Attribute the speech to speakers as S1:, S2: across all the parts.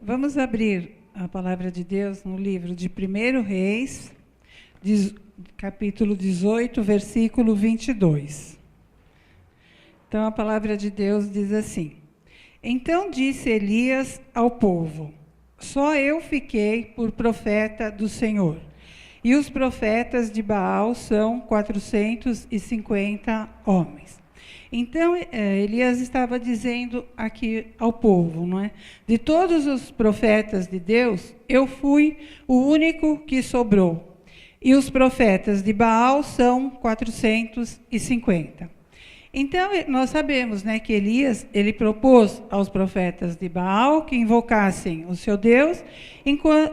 S1: Vamos abrir a palavra de Deus no livro de 1 Reis, capítulo 18, versículo 22. Então, a palavra de Deus diz assim: Então disse Elias ao povo: Só eu fiquei por profeta do Senhor, e os profetas de Baal são 450 homens. Então, Elias estava dizendo aqui ao povo, não é? De todos os profetas de Deus, eu fui o único que sobrou. E os profetas de Baal são 450. Então, nós sabemos, né, que Elias, ele propôs aos profetas de Baal que invocassem o seu Deus,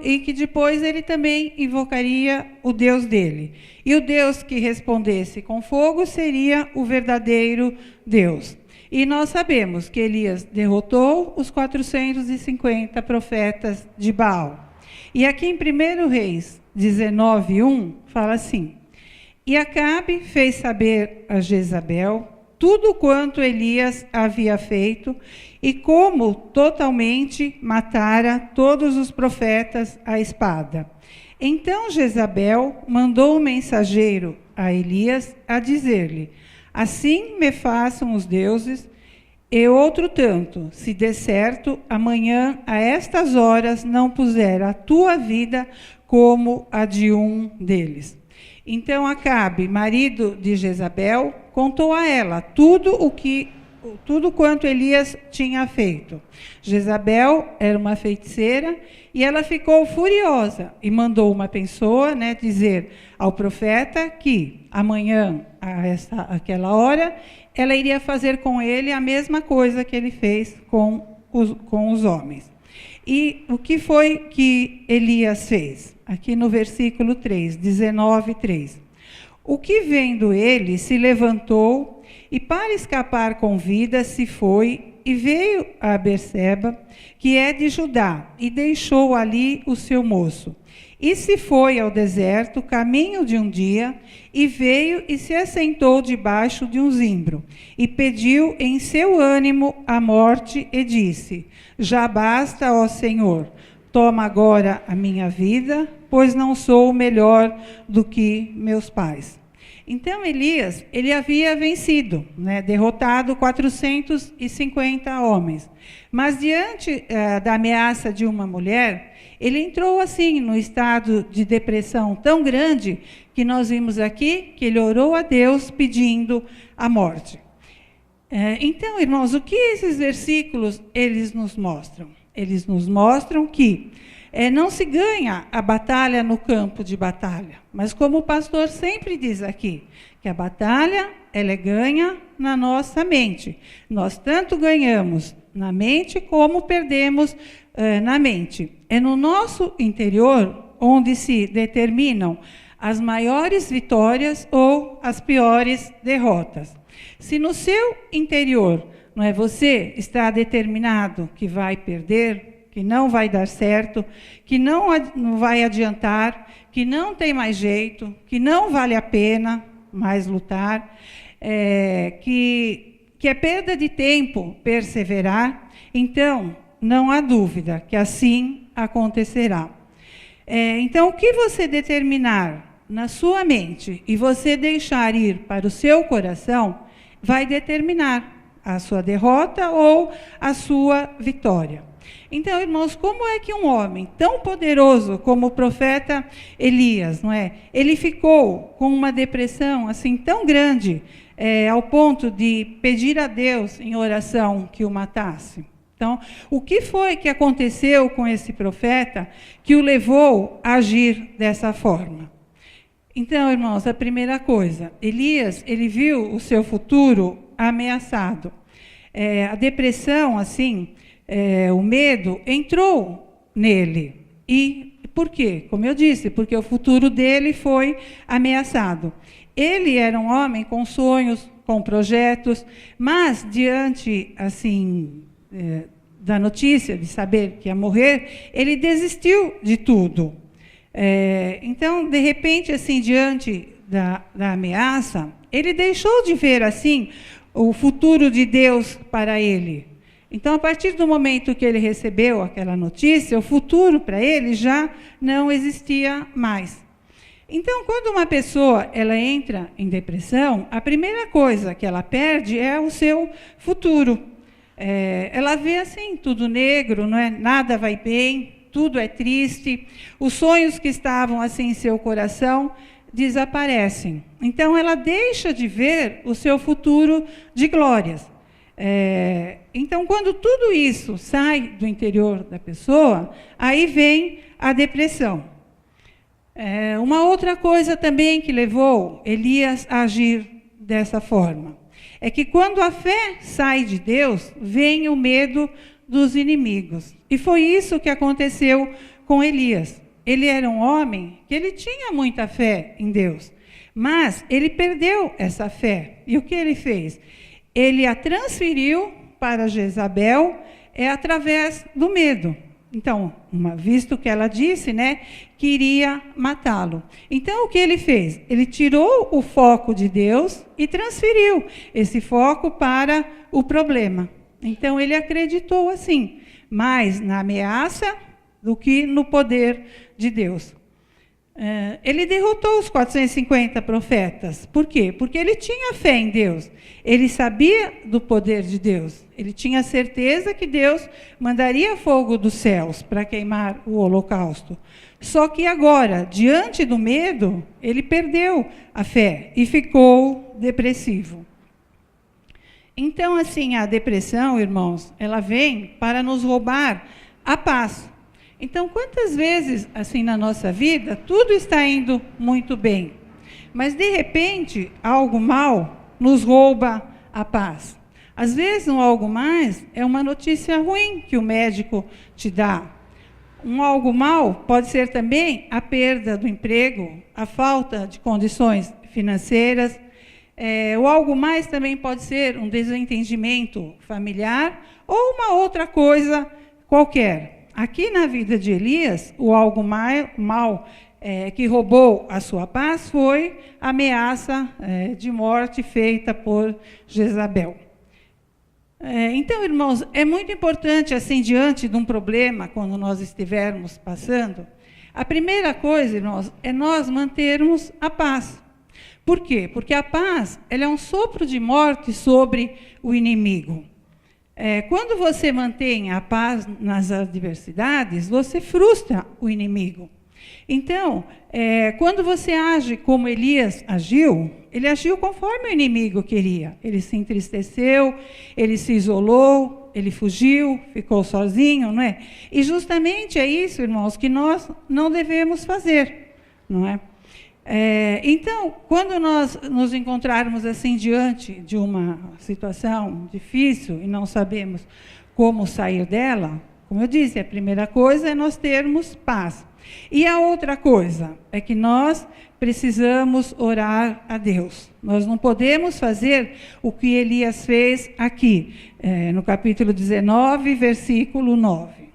S1: e que depois ele também invocaria o Deus dele. E o Deus que respondesse com fogo seria o verdadeiro Deus. E nós sabemos que Elias derrotou os 450 profetas de Baal. E aqui em 1 Reis 19:1, fala assim: E Acabe fez saber a Jezabel tudo quanto Elias havia feito e como totalmente matara todos os profetas à espada. Então Jezabel mandou um mensageiro a Elias a dizer-lhe: Assim me façam os deuses, e outro tanto, se der certo, amanhã a estas horas não puser a tua vida como a de um deles. Então Acabe, marido de Jezabel, contou a ela tudo quanto Elias tinha feito. Jezabel era uma feiticeira e ela ficou furiosa e mandou uma pessoa, né, dizer ao profeta que amanhã, àquela hora, ela iria fazer com ele a mesma coisa que ele fez com os homens. E o que foi que Elias fez? Aqui no versículo 3, 19:3. O que vendo ele se levantou e para escapar com vida se foi e veio a Berseba, que é de Judá, e deixou ali o seu moço. E se foi ao deserto, caminho de um dia, e veio e se assentou debaixo de um zimbro, e pediu em seu ânimo a morte, e disse: Já basta, ó Senhor, toma agora a minha vida, pois não sou melhor do que meus pais. Então Elias, ele havia vencido, né, derrotado 450 homens. Mas diante da ameaça de uma mulher, ele entrou assim no estado de depressão tão grande que nós vimos aqui que ele orou a Deus pedindo a morte. Então, irmãos, o que esses versículos eles nos mostram? Eles nos mostram que não se ganha a batalha no campo de batalha, mas como o pastor sempre diz aqui, que a batalha ela é ganha na nossa mente. Nós tanto ganhamos na mente como perdemos na mente. É no nosso interior onde se determinam as maiores vitórias ou as piores derrotas. Se no seu interior, não é, você está determinado que vai perder, que não vai dar certo, que não vai adiantar, que não tem mais jeito, que não vale a pena mais lutar, que é perda de tempo perseverar, então não há dúvida que assim acontecerá. Então, o que você determinar na sua mente e você deixar ir para o seu coração, vai determinar a sua derrota ou a sua vitória. Então, irmãos, como é que um homem tão poderoso como o profeta Elias, não é? Ele ficou com uma depressão assim tão grande, ao ponto de pedir a Deus em oração que o matasse? Então, o que foi que aconteceu com esse profeta que o levou a agir dessa forma? Então, irmãos, a primeira coisa, Elias, ele viu o seu futuro ameaçado. A depressão, assim, o medo entrou nele. E por quê? Como eu disse, porque o futuro dele foi ameaçado. Ele era um homem com sonhos, com projetos, mas diante, assim, da notícia de saber que ia morrer, ele desistiu de tudo. Então, de repente, assim, diante da ameaça, ele deixou de ver, assim, o futuro de Deus para ele. Então, a partir do momento que ele recebeu aquela notícia, o futuro para ele já não existia mais. Então, quando uma pessoa ela entra em depressão, a primeira coisa que ela perde é o seu futuro. Ela vê assim, tudo negro, não é? Nada vai bem, tudo é triste, os sonhos que estavam assim em seu coração desaparecem. Então, ela deixa de ver o seu futuro de glórias. Então, quando tudo isso sai do interior da pessoa, aí vem a depressão. Uma outra coisa também que levou Elias a agir dessa forma é que quando a fé sai de Deus, vem o medo dos inimigos. E foi isso que aconteceu com Elias. Ele era um homem que ele tinha muita fé em Deus, mas ele perdeu essa fé. E o que ele fez? Ele a transferiu para Jezabel através do medo. Então, visto que ela disse, né, que iria matá-lo. Então, o que ele fez? Ele tirou o foco de Deus e transferiu esse foco para o problema. Então, ele acreditou assim, mais na ameaça do que no poder de Deus. Ele derrotou os 450 profetas. Por quê? Porque ele tinha fé em Deus. Ele sabia do poder de Deus. Ele tinha certeza que Deus mandaria fogo dos céus para queimar o holocausto. Só que agora, diante do medo, ele perdeu a fé e ficou depressivo. Então, assim, a depressão, irmãos, ela vem para nos roubar a paz. Então, quantas vezes, assim, na nossa vida, tudo está indo muito bem, mas, de repente, algo mal nos rouba a paz. Às vezes, um algo mais é uma notícia ruim que o médico te dá. Um algo mal pode ser também a perda do emprego, a falta de condições financeiras. O algo mais também pode ser um desentendimento familiar ou uma outra coisa qualquer. Aqui na vida de Elias, o algo mal que roubou a sua paz foi a ameaça de morte feita por Jezabel. Então, irmãos, é muito importante, assim, diante de um problema, quando nós estivermos passando, a primeira coisa, irmãos, é nós mantermos a paz. Por quê? Porque a paz ela é um sopro de morte sobre o inimigo. Quando você mantém a paz nas adversidades, você frustra o inimigo. Então, quando você age como Elias agiu, ele agiu conforme o inimigo queria. Ele se entristeceu, ele se isolou, ele fugiu, ficou sozinho, não é? E justamente é isso, irmãos, que nós não devemos fazer, não é? Então, quando nós nos encontrarmos assim diante de uma situação difícil e não sabemos como sair dela, como eu disse, a primeira coisa é nós termos paz. E a outra coisa é que nós precisamos orar a Deus. Nós não podemos fazer o que Elias fez aqui, no capítulo 19, versículo 9.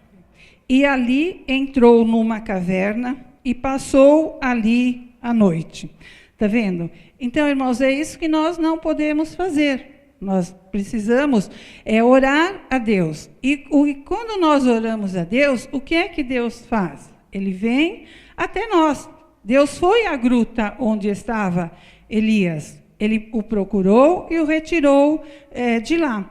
S1: E ali entrou numa caverna e passou ali à noite. Está vendo? Então, irmãos, é isso que nós não podemos fazer. Nós precisamos orar a Deus. E quando nós oramos a Deus, o que é que Deus faz? Ele vem até nós. Deus foi à gruta onde estava Elias. Ele o procurou e o retirou de lá.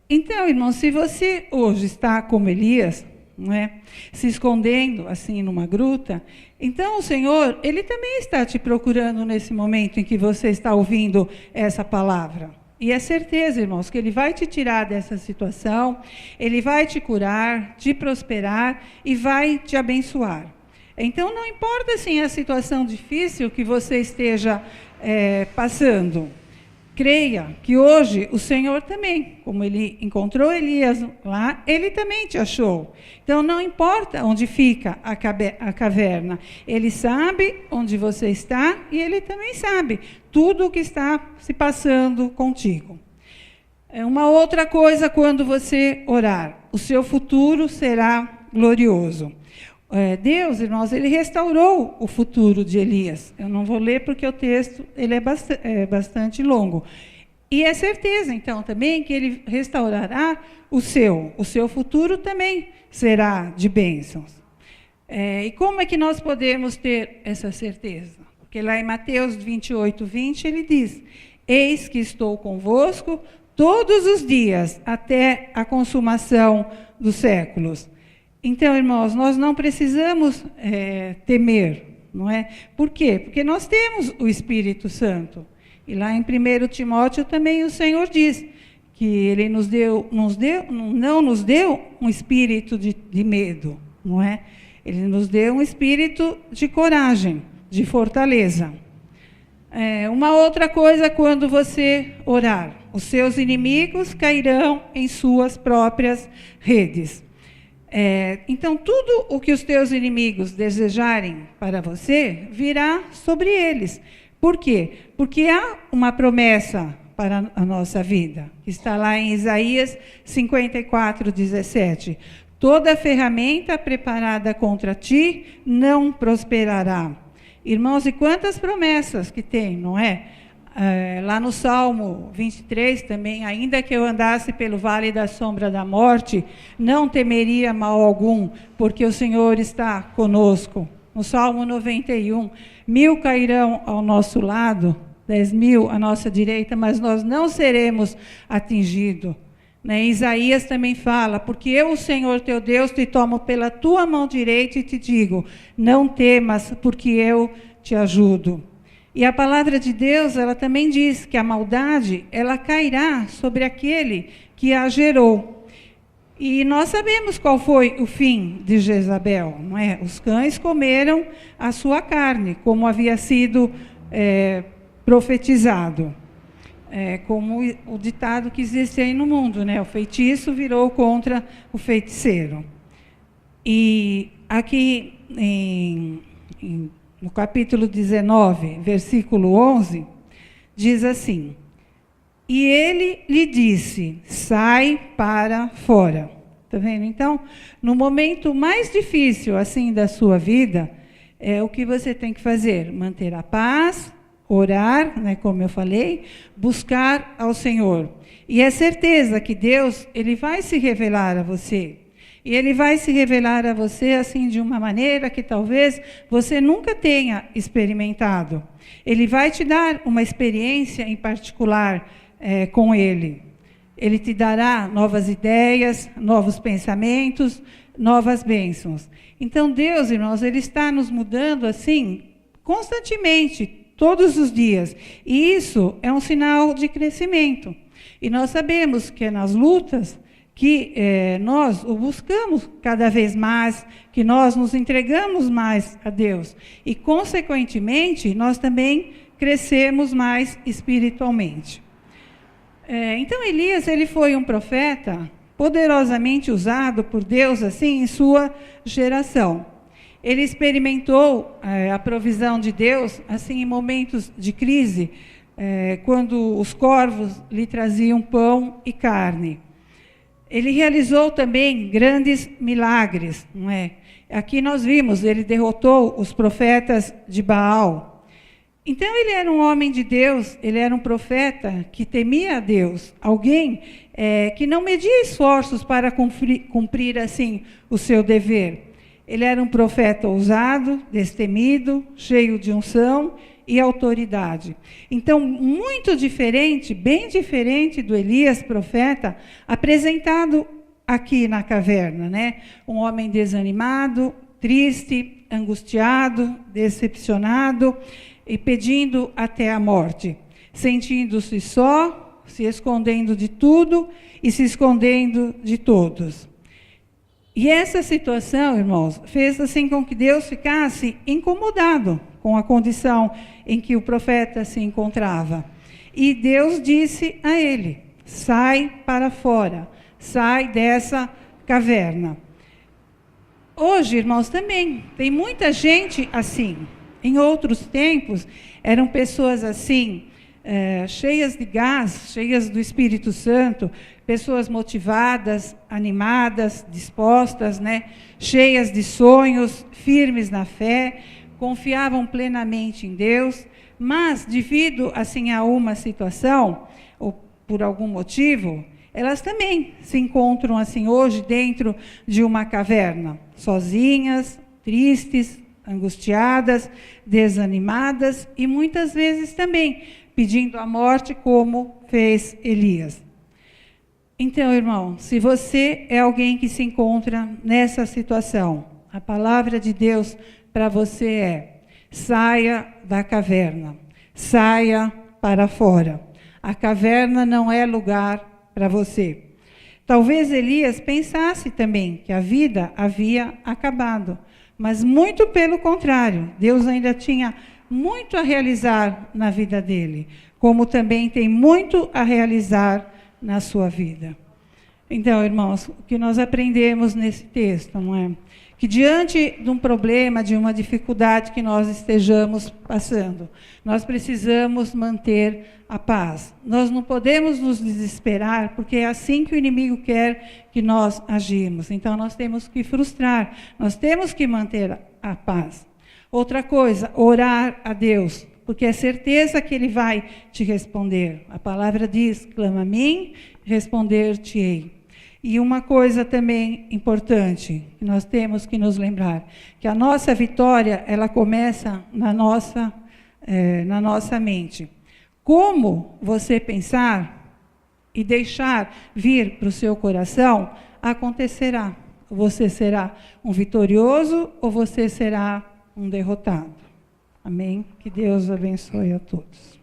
S1: Então, irmãos, se você hoje está como Elias, não é? Se escondendo assim numa gruta, então o Senhor, Ele também está te procurando nesse momento em que você está ouvindo essa palavra. E é certeza, irmãos, que Ele vai te tirar dessa situação, Ele vai te curar, te prosperar e vai te abençoar. Então, não importa assim a situação difícil que você esteja passando, creia que hoje o Senhor também, como Ele encontrou Elias lá, Ele também te achou. Então, não importa onde fica a caverna, Ele sabe onde você está e Ele também sabe tudo o que está se passando contigo. Uma outra coisa, quando você orar, o seu futuro será glorioso. Deus, irmãos, Ele restaurou o futuro de Elias. Eu não vou ler porque o texto ele é bastante longo. E é certeza, então, também que Ele restaurará o seu futuro também será de bênçãos. E como é que nós podemos ter essa certeza? Porque lá em Mateus 28, 20, Ele diz: eis que estou convosco todos os dias, até a consumação dos séculos. Então, irmãos, nós não precisamos temer, não é? Por quê? Porque nós temos o Espírito Santo. E lá em 1 Timóteo também o Senhor diz que Ele não nos deu um espírito de medo, não é? Ele nos deu um espírito de coragem, de fortaleza. Uma outra coisa, quando você orar, os seus inimigos cairão em suas próprias redes. Então, tudo o que os teus inimigos desejarem para você, virá sobre eles. Por quê? Porque há uma promessa para a nossa vida, que está lá em Isaías 54, 17. Toda ferramenta preparada contra ti não prosperará. Irmãos, e quantas promessas que tem, não é? Lá no Salmo 23 também, ainda que eu andasse pelo vale da sombra da morte, não temeria mal algum, porque o Senhor está conosco. No Salmo 91, 1000 cairão ao nosso lado, 10.000 à nossa direita, mas nós não seremos atingidos. Isaías também fala: porque eu, o Senhor teu Deus, te tomo pela tua mão direita e te digo, não temas, porque eu te ajudo. E a palavra de Deus, ela também diz que a maldade, ela cairá sobre aquele que a gerou. E nós sabemos qual foi o fim de Jezabel, não é? Os cães comeram a sua carne, como havia sido profetizado. Como o ditado que existe aí no mundo, né? O feitiço virou contra o feiticeiro. E aqui no capítulo 19, versículo 11, diz assim: e ele lhe disse, sai para fora. Está vendo? Então, no momento mais difícil assim da sua vida, o que você tem que fazer? Manter a paz, orar, né, como eu falei, buscar ao Senhor. E é certeza que Deus, Ele vai se revelar a você. E Ele vai se revelar a você assim de uma maneira que talvez você nunca tenha experimentado. Ele vai te dar uma experiência em particular com Ele. Ele te dará novas ideias, novos pensamentos, novas bênçãos. Então Deus, irmãos, Ele está nos mudando assim constantemente, todos os dias. E isso é um sinal de crescimento. E nós sabemos que é nas lutas que nós o buscamos cada vez mais, que nós nos entregamos mais a Deus. E, consequentemente, nós também crescemos mais espiritualmente. Então, Elias, ele foi um profeta poderosamente usado por Deus, assim, em sua geração. Ele experimentou a provisão de Deus, assim, em momentos de crise, quando os corvos lhe traziam pão e carne. Ele realizou também grandes milagres, não é? Aqui nós vimos, ele derrotou os profetas de Baal. Então, ele era um homem de Deus, ele era um profeta que temia a Deus, alguém que não media esforços para cumprir assim, o seu dever. Ele era um profeta ousado, destemido, cheio de unção e autoridade. Então, muito diferente, bem diferente do Elias, profeta, apresentado aqui na caverna, né? Um homem desanimado, triste, angustiado, decepcionado e pedindo até a morte, sentindo-se só, se escondendo de tudo e se escondendo de todos. E essa situação, irmãos, fez assim com que Deus ficasse incomodado com a condição em que o profeta se encontrava. E Deus disse a ele, sai para fora, sai dessa caverna. Hoje, irmãos, também tem muita gente assim. Em outros tempos, eram pessoas assim, cheias de gás, cheias do Espírito Santo, pessoas motivadas, animadas, dispostas, né? Cheias de sonhos, firmes na fé, confiavam plenamente em Deus, mas devido assim a uma situação, por algum motivo, elas também se encontram assim hoje dentro de uma caverna, sozinhas, tristes, angustiadas, desanimadas e muitas vezes também pedindo a morte, como fez Elias. Então, irmão, se você é alguém que se encontra nessa situação, a palavra de Deus para você é: saia da caverna, saia para fora. A caverna não é lugar para você. Talvez Elias pensasse também que a vida havia acabado, mas muito pelo contrário, Deus ainda tinha muito a realizar na vida dele, como também tem muito a realizar na sua vida. Então, irmãos, o que nós aprendemos nesse texto, não é? Que diante de um problema, de uma dificuldade que nós estejamos passando, nós precisamos manter a paz. Nós não podemos nos desesperar, porque é assim que o inimigo quer que nós agimos. Então, nós temos que frustrar, nós temos que manter a paz. Outra coisa, orar a Deus, porque é certeza que Ele vai te responder. A palavra diz: clama a mim, responder-te-ei. E uma coisa também importante, que nós temos que nos lembrar, que a nossa vitória, ela começa na nossa mente. Como você pensar e deixar vir para o seu coração, acontecerá. Você será um vitorioso ou você será um derrotado. Amém? Que Deus abençoe a todos.